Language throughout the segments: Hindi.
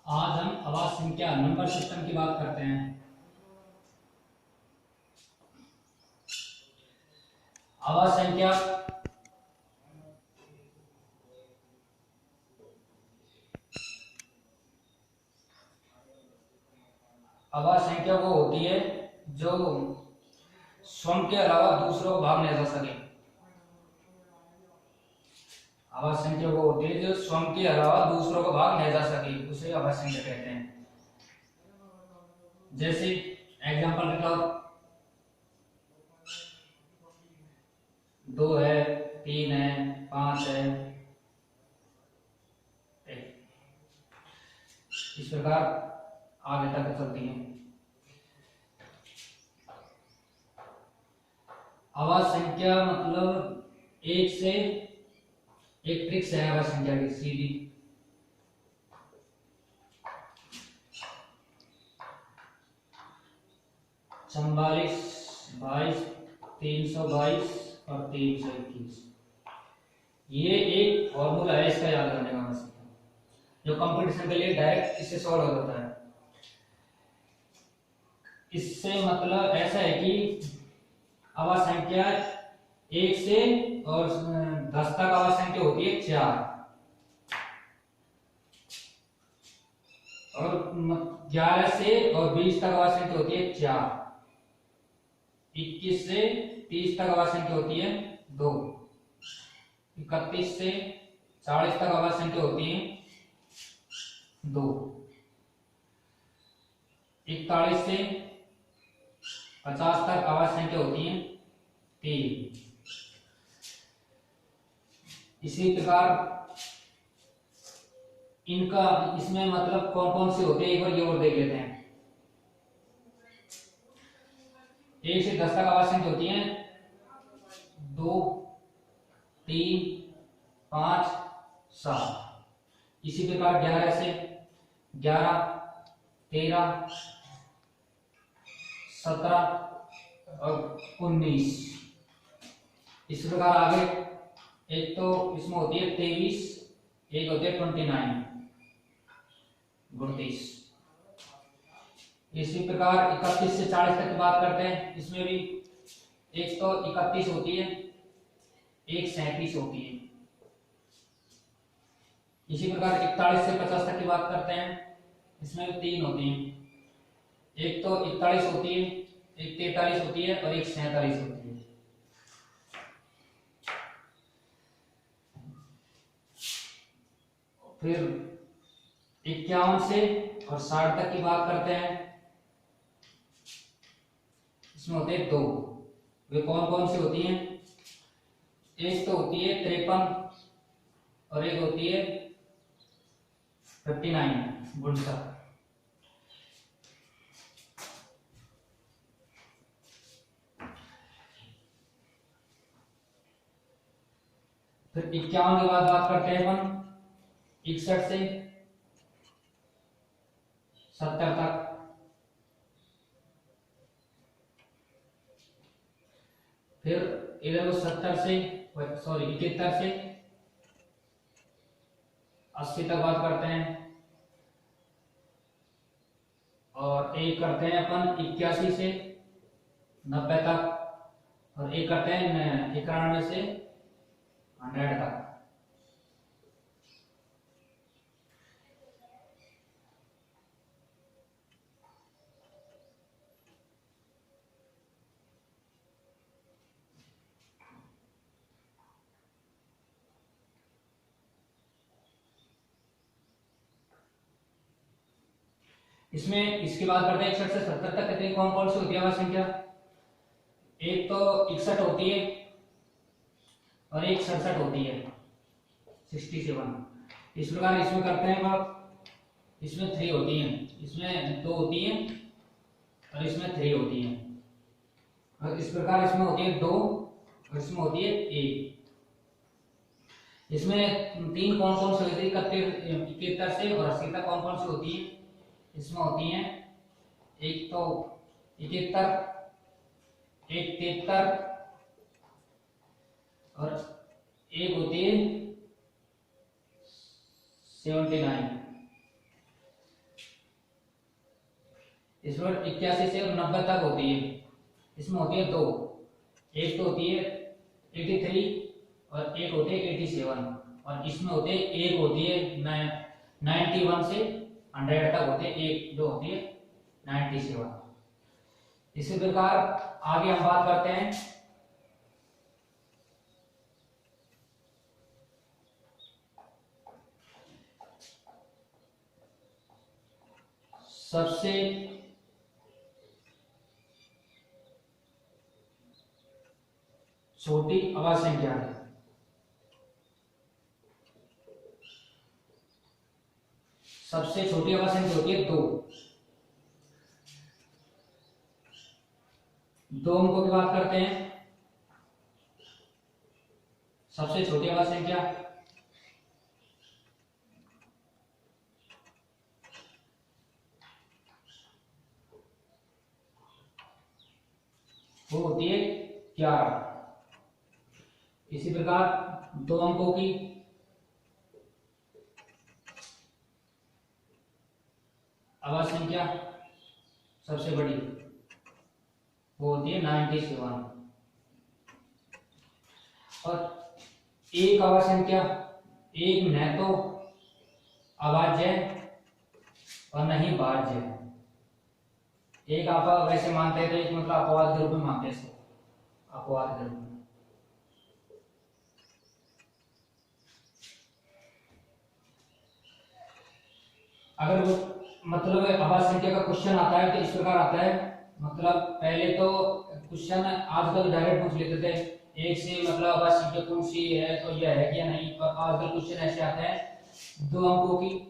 आज हम आवाज संख्या नंबर सिस्टम की बात करते हैं। आवाज संख्या वो होती है जो स्वयं के अलावा दूसरों को भाग नहीं जा सके। आवाज संख्या वो होती है जो स्वयं के अलावा दूसरों को भाग नहीं जा सके, उसे आवाज संख्या कहते हैं। जैसे एग्जांपल लिखो, 2 है, 3 है, 5 है, इस प्रकार आगे तक चलती है। आवाज संख्या मतलब एक से एक ट्रिक्स है आवाज संख्या की सीधी। चौवालीस, 22, 322 और 321, ये एक फॉर्मूला है, इसका याद रखने का बस, जो कंपटीशन के लिए डायरेक्ट इससे सॉल्व हो जाता है। इससे मतलब ऐसा है कि आवाज संख्या 1 से और 10 तक आवाज संख्या होती है 4, और 11 से और 20 तक आवाज संख्या होती है 4, 21 से 30 तक आवाज संख्या होती है 2, 31 से 40 तक आवाज संख्या होती है 2, 41 से 50 तक आवाज संख्या होती है 3। इसी प्रकार इनका इसमें मतलब कौन कौन से होते हैं एक बार ये और देख लेते हैं। 1 से 10 तक आवाज संख्या होती है 2, 3, 5, 7। इसी प्रकार 11 से 11, 13, 17 और 19। इस प्रकार आगे एक तो इसमें होती है 23, एक होती है 29, 32। इसी प्रकार 31 से 40 तक की बात करते हैं। इसमें भी एक तो 31 होती है, एक 37 होती है। इसी प्रकार 41 से 50 तक की बात करते हैं। इसमें भी 3 होती हैं, एक तो 41 होती है, एक 43 होती है और एक 47 होती है। फिर 51 से और 60 तक की बात करते हैं। इसमें होते हैं 2, वे कौन कौन सी होती हैं? एक तो होती है 53 और एक होती है 59, 59। फिर 51 के बाद बात करते हैं अपन 61 से 70 तक। फिर इधर वो 71 से 80 तक बात करते हैं। और एक करते हैं अपन 81 से 90 तक, और एक करते हैं 91 से 100 तक। इसमें इसकी बात करते हैं 61 से 70 तक कितनी कौन कौन सी होती है आवाज संख्या? एक तो 61 होती है और एक 67 होती है, 67। इस प्रकार इसमें करते हैं आप, इसमें 3 होती हैं, इसमें 2 होती हैं और इसमें 3 होती हैं। और इस प्रकार इसमें होती है 2 और इसमें होती है 1। इसमें 3 कौन कौन सी होती है? 71 से और 80 तक कौन कौन सी होती है? इसमें होती हैं एक तो 71, एक 73 और एक होती है 79। इसमें 81 से 90 तक होती है, इसमें होती है दो, एक तो होती है 83 और एक होती है 87, और इसमें होते हैं एक होती है 91 से 100 तक होते हैं, एक जो होती है 97। इसी प्रकार आगे हम बात करते हैं सबसे छोटी आवाज संख्या है। सबसे छोटी आवाज संख्या होती है दो। दो अंकों की बात करते हैं। सबसे छोटी आवाज संख्या वो होती है 11। इसी प्रकार दो अंकों की आवाज संख्या सबसे बड़ी वो होती है 97। और एक आवाज संख्या, एक न तो आवाज है और न ही बाज है। एक आप वैसे मानते हैं तो एक मतलब अपवाद के रूप में मानते हैं इसको, अपवाद के रूप में। अगर वो मतलब आवाज संख्या का क्वेश्चन आता है तो इस प्रकार आता है, मतलब पहले तो क्वेश्चन आजकल डायरेक्ट पूछ लेते थे, एक से मतलब आवाज संख्या कौन सी है तो यह है या नहीं, पर आजकल क्वेश्चन ऐसे आता है दो अंकों की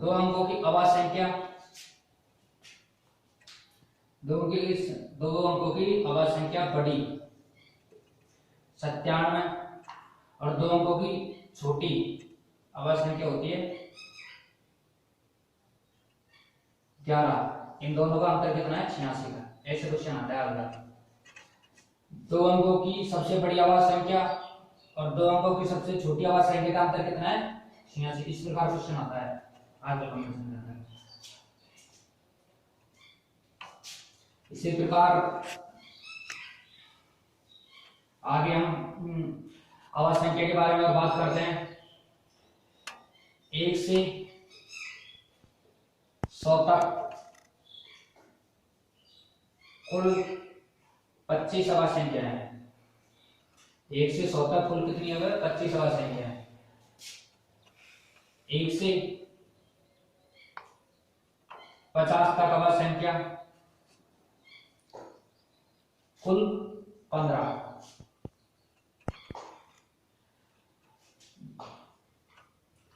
दो अंकों की आवाज संख्या, दो अंकों की आवाज संख्या बड़ी 97 और दो अंकों की छोटी आवाज संख्या होती है 11। इन दोनों का अंतर कितना है? 86 का। ऐसे क्वेश्चन आता है अगला। दो अंकों की सबसे बड़ी आवाज संख्या और दो अंकों की सबसे छोटी आवाज संख्या का अंतर कितना है? 86। इस प्रकार क्वेश्चन आता है आगे कमेंट में। इसी प्रकार आगे हम आवाज संख्या के बारे में बात करते हैं। 1 से 100 तक कुल 25 आवाज संख्या है। 1 से 100 तक कुल कितनी है? 25 आवाज संख्या है। 1 से 50 तक आवाज संख्या कुल 15।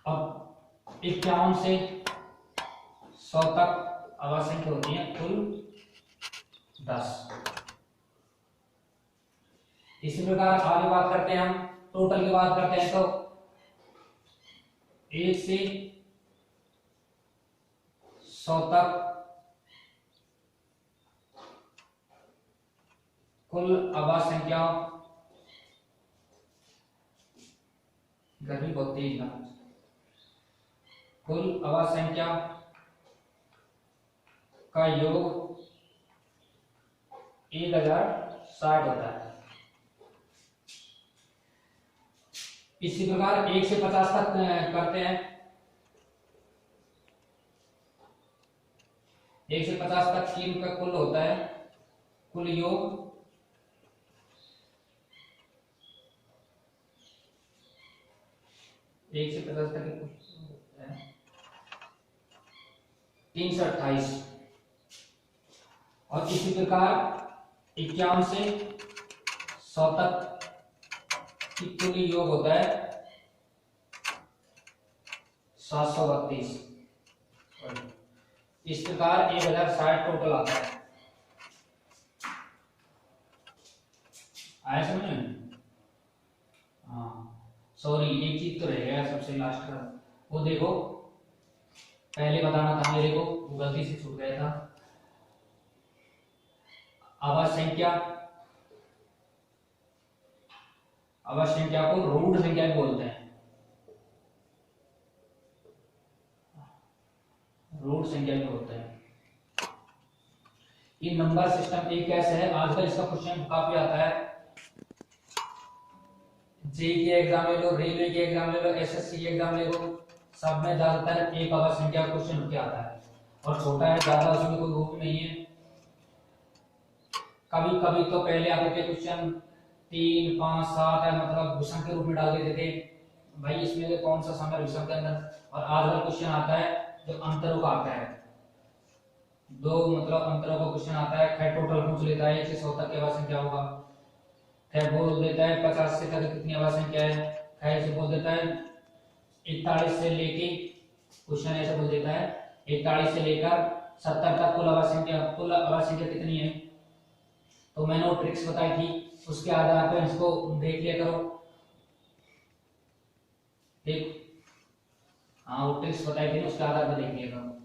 अब 51 से 100 तक आवाज संख्या होती है कुल 10। इसी प्रकार आगे बात करते हैं, हम टोटल की बात करते हैं तो 1 से 100 तक कुल आवाज संख्या, गर्मी बहुत तेज है, कुल आवाज संख्या का योग 1060 होता है। इसी प्रकार 1 से 50 तक करते हैं। 1 से 50 तक तीन का कुल होता है, कुल योग 1 से 50 तक 328। और इसी प्रकार 51 से 100 तक की कुल योग होता है 732। इस प्रकार 1060 टोटल आता है। आया समझ में? हाँ सॉरी, एक चीज तो रह गया सबसे लास्ट का, वो देखो पहले बताना था मेरे को, वो गलती से छूट गया था। आवाज संख्या अवश्य संख्या को रूट संख्या भी बोलते हैं, रूट संख्या भी होता है। ये नंबर सिस्टम एक ऐसा है, आजकल इसका क्वेश्चन काफी आता है, जे के एग्जाम ले लो, रेलवे के एग्जाम ले लो, एसएससी के एग्जाम ले लो, सब में ज्यादातर एक अवश्य संख्या क्वेश्चन होके आता है और छोटा है ज्यादा, उसमें कोई रूप नहीं है। कभी कभी तो पहले आते थे क्वेश्चन 3, 5, 7 है, मतलब विषम के रूप में डाल देते थे, भाई इसमें से कौन सा समय विषम के अंदर। और आजकल क्वेश्चन आता है जो अंतरों का आता है, दो मतलब अंतरों का क्वेश्चन आता है, खैर टोटल पूछ लेता है 1 से 100 तक की अवश्य संख्या होगा, खैर बोल देता है 50 से तक कितनी अवश्य संख्या है, खैर से बोल देता है 41 से लेके, क्वेश्चन ऐसे बोल देता है 41 से लेकर 70 तक कुल अवश्य संख्या कितनी है। तो मैंने वो ट्रिक्स बताई थी, उसके आधार पर इसको देख लिया करो, देख हाँ वो ट्रिक्स बताई थी ना, उसके आधार पर देख लिया करो।